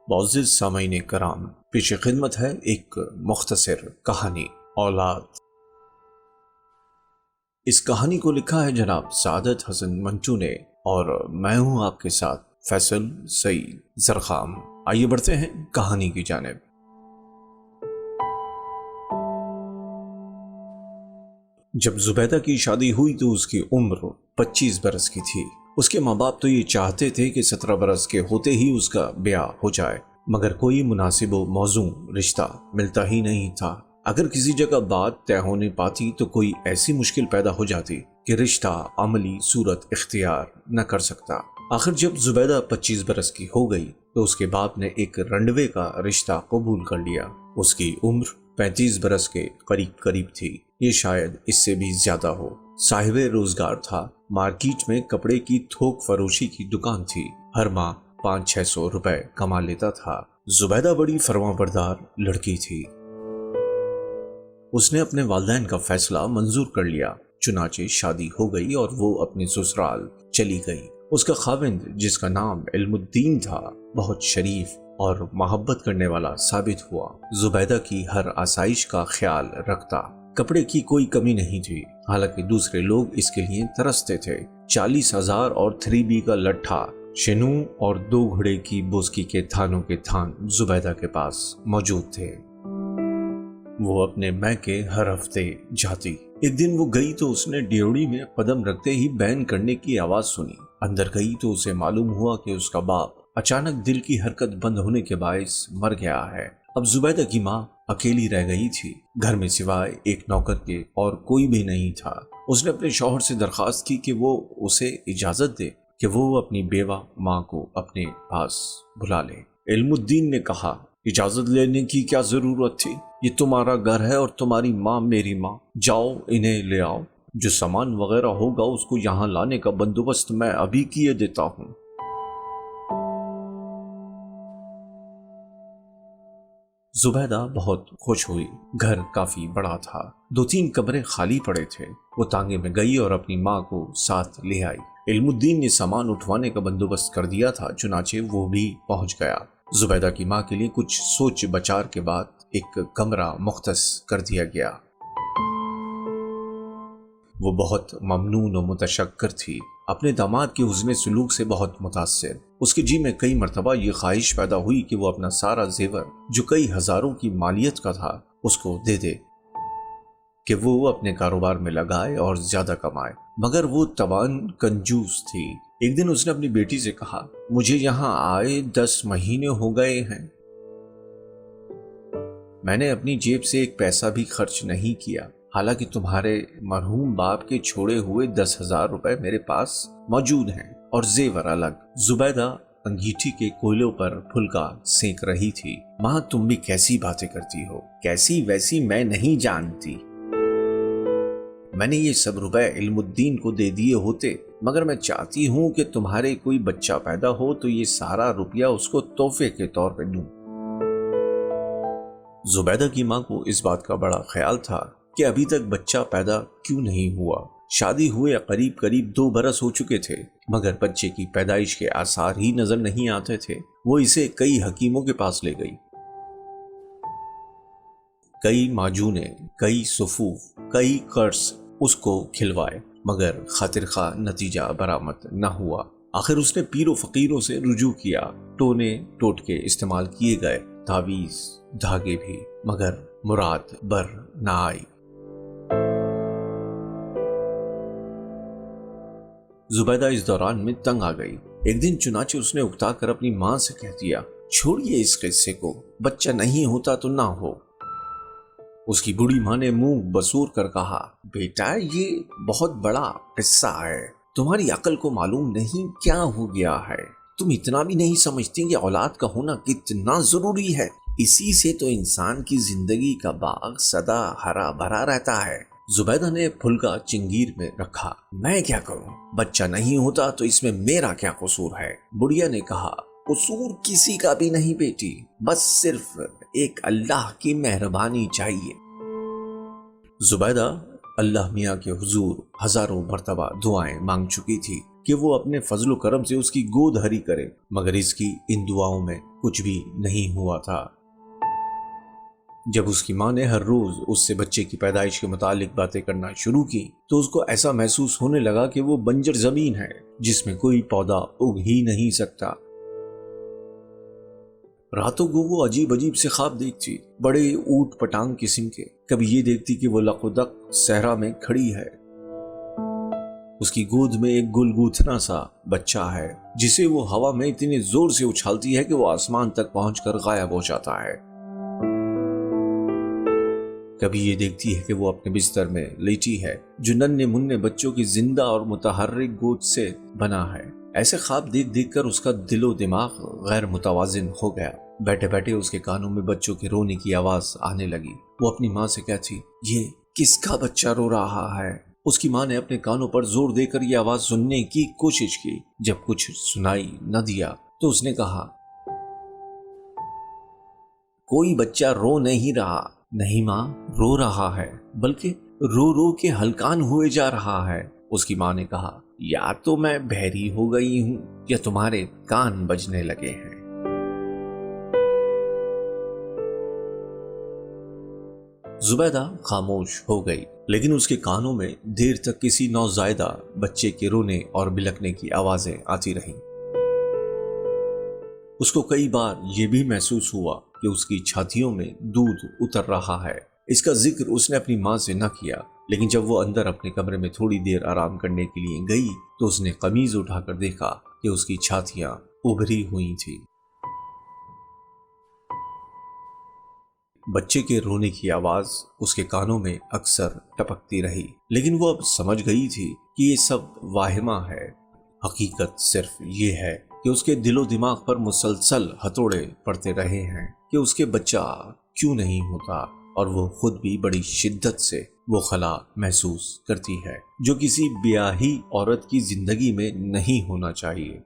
معزز سامعین کرام، پیش خدمت ہے ایک مختصر کہانی اولاد۔ اس کہانی کو لکھا ہے جناب سعادت حسن منٹو نے اور میں ہوں آپ کے ساتھ فیصل سعید زرخام۔ آئیے بڑھتے ہیں کہانی کی جانب۔ جب زبیدہ کی شادی ہوئی تو اس کی عمر 25 برس کی تھی۔ اس کے ماں باپ تو یہ چاہتے تھے کہ 17 برس کے ہوتے ہی اس کا بیاہ ہو جائے، مگر کوئی مناسب و موزوں رشتہ ملتا ہی نہیں تھا۔ اگر کسی جگہ بات طے ہونے پاتی تو کوئی ایسی مشکل پیدا ہو جاتی کہ رشتہ عملی صورت اختیار نہ کر سکتا۔ آخر جب زبیدہ 25 برس کی ہو گئی تو اس کے باپ نے ایک رنڈوے کا رشتہ قبول کر لیا۔ اس کی عمر 35 برس کے قریب تھی، یہ شاید اس سے بھی زیادہ ہو۔ صاحب روزگار تھا، مارکیٹ میں کپڑے کی تھوک فروشی کی دکان تھی، ہر ماہ 500-600 روپے کما لیتا تھا۔ زبیدہ بڑی فرمانبردار لڑکی تھی۔ اس نے اپنے والدین کا فیصلہ منظور کر لیا، چنانچہ شادی ہو گئی اور وہ اپنے سسرال چلی گئی۔ اس کا خاوند، جس کا نام علم الدین تھا، بہت شریف اور محبت کرنے والا ثابت ہوا۔ زبیدہ کی ہر آسائش کا خیال رکھتا، کپڑے کی کوئی کمی نہیں تھی، حالانکہ دوسرے لوگ اس کے لیے ترستے تھے۔ 40,000 اور 3B کا لٹھا، شنو اور 2 گھڑے کی بوسکی کے تھانوں کے تھان زبیدہ کے پاس موجود تھے۔ وہ اپنے میکے ہر ہفتے جاتی۔ ایک دن وہ گئی تو اس نے ڈیوڑی میں قدم رکھتے ہی بین کرنے کی آواز سنی۔ اندر گئی تو اسے معلوم ہوا کہ اس کا باپ اچانک دل کی حرکت بند ہونے کے باعث مر گیا ہے۔ اب زبیدہ کی ماں اکیلی رہ گئی تھی، گھر میں سوائے ایک نوکر کے اور کوئی بھی نہیں تھا۔ اس نے اپنے شوہر سے درخواست کی کہ وہ اسے اجازت دے کہ وہ اپنی بیوہ ماں کو اپنے پاس بلا لے۔ علم الدین نے کہا، اجازت لینے کی کیا ضرورت تھی؟ یہ تمہارا گھر ہے اور تمہاری ماں میری ماں، جاؤ انہیں لے آؤ، جو سامان وغیرہ ہوگا اس کو یہاں لانے کا بندوبست میں ابھی کیے دیتا ہوں۔ زبیدہ بہت خوش ہوئی، گھر کافی بڑا تھا، 2-3 کمرے خالی پڑے تھے۔ وہ تانگے میں گئی اور اپنی ماں کو ساتھ لے آئی۔ علم الدین نے سامان اٹھوانے کا بندوبست کر دیا تھا، چنانچہ وہ بھی پہنچ گیا۔ زبیدہ کی ماں کے لیے کچھ سوچ بچار کے بعد ایک کمرہ مختص کر دیا گیا۔ وہ بہت ممنون و متشکر تھی، اپنے داماد کے حسن سلوک سے بہت متاثر۔ اس کے جی میں کئی مرتبہ یہ خواہش پیدا ہوئی کہ وہ اپنا سارا زیور، جو کئی ہزاروں کی مالیت کا تھا، اس کو دے دے کہ وہ اپنے کاروبار میں لگائے اور زیادہ کمائے، مگر وہ توان کنجوس تھی۔ ایک دن اس نے اپنی بیٹی سے کہا، مجھے یہاں آئے 10 مہینے ہو گئے ہیں، میں نے اپنی جیب سے ایک پیسہ بھی خرچ نہیں کیا، حالانکہ تمہارے مرحوم باپ کے چھوڑے ہوئے 10,000 روپے میرے پاس موجود ہیں اور زیور الگ۔ زبیدہ انگیٹھی کے کوئلوں پر پھلکا سینک رہی تھی۔ ماں، تم بھی کیسی باتیں کرتی ہو، کیسی ویسی میں نہیں جانتی، میں نے یہ سب روپے علم الدین کو دے دیے ہوتے، مگر میں چاہتی ہوں کہ تمہارے کوئی بچہ پیدا ہو تو یہ سارا روپیہ اس کو تحفے کے طور پہ دوں۔ زبیدہ کی ماں کو اس بات کا بڑا خیال تھا کہ ابھی تک بچہ پیدا کیوں نہیں ہوا۔ شادی ہوئے قریب 2 برس ہو چکے تھے، مگر بچے کی پیدائش کے آثار ہی نظر نہیں آتے تھے۔ وہ اسے کئی حکیموں کے پاس لے گئی، کئی معجونے، کئی سفوف، کئی قرص اس کو کھلوائے، مگر خاطر خواہ نتیجہ برآمد نہ ہوا۔ آخر اس نے پیر و فقیروں سے رجوع کیا، ٹونے ٹوٹکے استعمال کیے گئے، تعویذ دھاگے بھی، مگر مراد بر نہ آئی۔ زبیدہ اس دوران میں تنگ آ گئی۔ ایک دن چنانچہ اس نے اکتا کر اپنی ماں سے کہہ دیا، چھوڑیے اس قصے کو، بچہ نہیں ہوتا تو نہ ہو۔ اس کی بوڑھی ماں نے منہ بسور کر کہا، بیٹا یہ بہت بڑا قصہ ہے، تمہاری عقل کو معلوم نہیں کیا ہو گیا ہے، تم اتنا بھی نہیں سمجھتی کہ اولاد کا ہونا کتنا ضروری ہے، اسی سے تو انسان کی زندگی کا باغ سدا ہرا بھرا رہتا ہے۔ زبیدہ نے پھلکا چنگیر میں رکھا، میں کیا کروں، بچہ نہیں ہوتا تو اس میں میرا کیا قصور ہے؟ بڑھیا نے کہا، قصور کسی کا بھی نہیں بیٹی، بس صرف ایک اللہ کی مہربانی چاہیے۔ زبیدہ اللہ میاں کے حضور ہزاروں مرتبہ دعائیں مانگ چکی تھی، کہ وہ اپنے فضل و کرم سے اس کی گود ہری کرے، مگر اس کی ان دعاؤں میں کچھ بھی نہیں ہوا تھا۔ جب اس کی ماں نے ہر روز اس سے بچے کی پیدائش کے متعلق باتیں کرنا شروع کی تو اس کو ایسا محسوس ہونے لگا کہ وہ بنجر زمین ہے جس میں کوئی پودا اگ ہی نہیں سکتا۔ راتوں کو وہ عجیب عجیب سے خواب دیکھتی، بڑے اوٹ پٹانگ قسم کے۔ کبھی یہ دیکھتی کہ وہ لق و دق صحرا میں کھڑی ہے، اس کی گود میں ایک گل گوتھنا سا بچہ ہے جسے وہ ہوا میں اتنے زور سے اچھالتی ہے کہ وہ آسمان تک پہنچ کر غائب ہو جاتا ہے۔ کبھی یہ دیکھتی ہے کہ وہ اپنے بستر میں لیٹی ہے جو ننھے منھے بچوں کی زندہ اور متحرک گود سے بنا ہے۔ ایسے خواب دیکھ دیکھ کر اس کا دل و دماغ غیر متوازن ہو گیا۔ بیٹھے بیٹھے اس کے کانوں میں بچوں کے رونے کی آواز آنے لگی۔ وہ اپنی ماں سے کہتی، یہ کس کا بچہ رو رہا ہے؟ اس کی ماں نے اپنے کانوں پر زور دے کر یہ آواز سننے کی کوشش کی۔ جب کچھ سنائی نہ دیا تو اس نے کہا، کوئی بچہ رو نہیں رہا۔ نہیں ماں، رو رہا ہے، بلکہ رو رو کے ہلکان ہوئے جا رہا ہے۔ اس کی ماں نے کہا، یا تو میں بہری ہو گئی ہوں یا تمہارے کان بجنے لگے ہیں۔ زبیدہ خاموش ہو گئی، لیکن اس کے کانوں میں دیر تک کسی نوزائیدہ بچے کے رونے اور بلکنے کی آوازیں آتی رہیں۔ اس کو کئی بار یہ بھی محسوس ہوا کہ اس کی چھاتیوں میں دودھ اتر رہا ہے۔ اس کا ذکر اس نے اپنی ماں سے نہ کیا، لیکن جب وہ اندر اپنے کمرے میں تھوڑی دیر آرام کرنے کے لیے گئی تو اس نے قمیض اٹھا کر دیکھا کہ اس کی چھاتیاں ابھری ہوئی تھی۔ بچے کے رونے کی آواز اس کے کانوں میں اکثر ٹپکتی رہی، لیکن وہ اب سمجھ گئی تھی کہ یہ سب واہمہ ہے۔ حقیقت صرف یہ ہے کہ اس کے دل و دماغ پر مسلسل ہتھوڑے پڑتے رہے ہیں کہ اس کے بچہ کیوں نہیں ہوتا، اور وہ خود بھی بڑی شدت سے وہ خلا محسوس کرتی ہے جو کسی بیاہی عورت کی زندگی میں نہیں ہونا چاہیے۔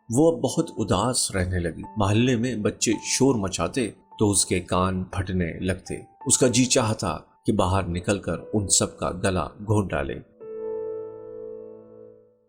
وہ اب بہت اداس رہنے لگی۔ محلے میں بچے شور مچاتے تو اس کے کان پھٹنے لگتے۔ اس کا جی چاہتا کہ باہر نکل کر ان سب کا گلا گھونٹ ڈالے۔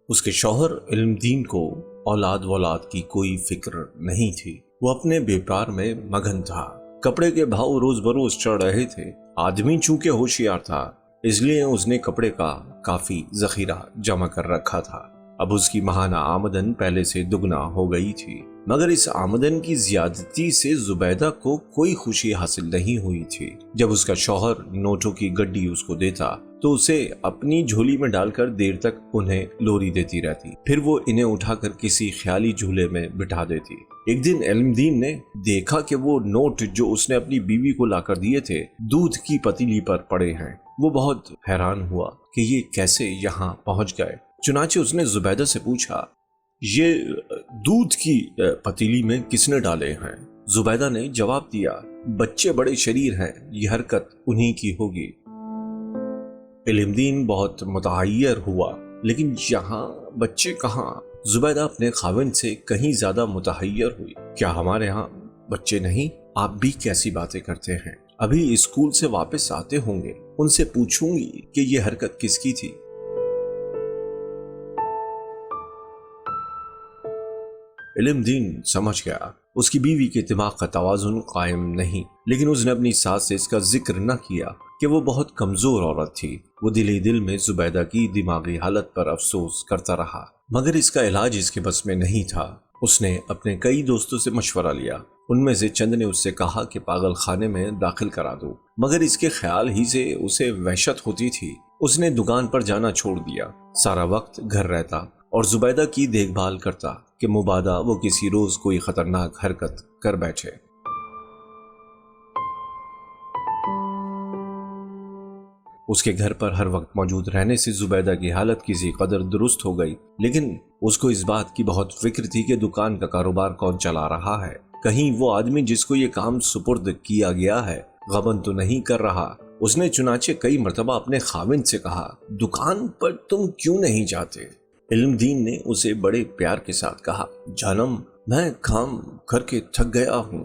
اس کے شوہر علم دین کو اولاد وولاد کی کوئی فکر نہیں تھی۔ وہ اپنے بیپار میں مگن تھا۔ کپڑے کے بھاؤ روز بروز چڑھ رہے تھے۔ آدمی چونکہ ہوشیار تھا، اس لیے اس نے کپڑے کا کافی ذخیرہ جمع کر رکھا تھا۔ اب اس کی ماہانہ آمدن پہلے سے دگنا ہو گئی تھی، مگر اس آمدن کی زیادتی سے زبیدہ کو کوئی خوشی حاصل نہیں ہوئی تھی۔ جب اس کا شوہر نوٹوں کی گڈی اس کو دیتا تو اسے اپنی جھولی میں ڈال کر دیر تک انہیں لوری دیتی رہتی، پھر وہ انہیں اٹھا کر کسی خیالی جھولے میں بٹھا دیتی۔ ایک دن علم دین نے دیکھا کہ وہ نوٹ جو اس نے اپنی بیوی کو لا کر دیے تھے دودھ کی پتیلی پر پڑے ہیں۔ وہ بہت حیران ہوا کہ یہ کیسے یہاں پہنچ گئے۔ چنانچہ اس نے زبیدہ سے پوچھا، یہ دودھ کی پتیلی میں کس نے ڈالے ہیں؟ زبیدہ نے جواب دیا، بچے بڑے شریر ہیں، یہ حرکت انہی کی ہوگی۔ علم دین بہت متحیر ہوا، لیکن یہاں بچے کہاں؟ زبیدہ اپنے خاوند سے کہیں زیادہ متحیر ہوئی۔ کیا ہمارے ہاں بچے نہیں؟ آپ بھی کیسی باتیں کرتے ہیں؟ ابھی اسکول سے واپس آتے ہوں گے، ان سے پوچھوں گی کہ یہ حرکت کس کی تھی۔ علم دین سمجھ گیا اس کی بیوی کے دماغ کا توازن قائم نہیں، لیکن اس نے اپنی ساس سے اس کا ذکر نہ کیا کہ وہ بہت کمزور عورت تھی۔ وہ دل ہی دل میں زبیدہ کی دماغی حالت پر افسوس کرتا رہا، مگر اس کا علاج اس کے بس میں نہیں تھا۔ اس نے اپنے کئی دوستوں سے مشورہ لیا، ان میں سے چند نے اس سے کہا کہ پاگل خانے میں داخل کرا دو، مگر اس کے خیال ہی سے اسے وحشت ہوتی تھی۔ اس نے دکان پر جانا چھوڑ دیا، سارا وقت گھر رہتا اور زبیدہ کی دیکھ بھال کرتا کہ مبادا وہ کسی روز کوئی خطرناک حرکت کر بیٹھے۔ اس کے گھر پر ہر وقت موجود رہنے سے زبیدہ کی حالت کسی قدر درست ہو گئی، لیکن اس کو اس بات کی بہت فکر تھی کہ دکان کا کاروبار کون چلا رہا ہے، کہیں وہ آدمی جس کو یہ کام سپرد کیا گیا ہے غبن تو نہیں کر رہا۔ اس نے چنانچہ کئی مرتبہ اپنے خاوند سے کہا، دکان پر تم کیوں نہیں جاتے؟ علم دین نے اسے بڑے پیار کے ساتھ کہا، جانم میں کام کر کے تھک گیا ہوں،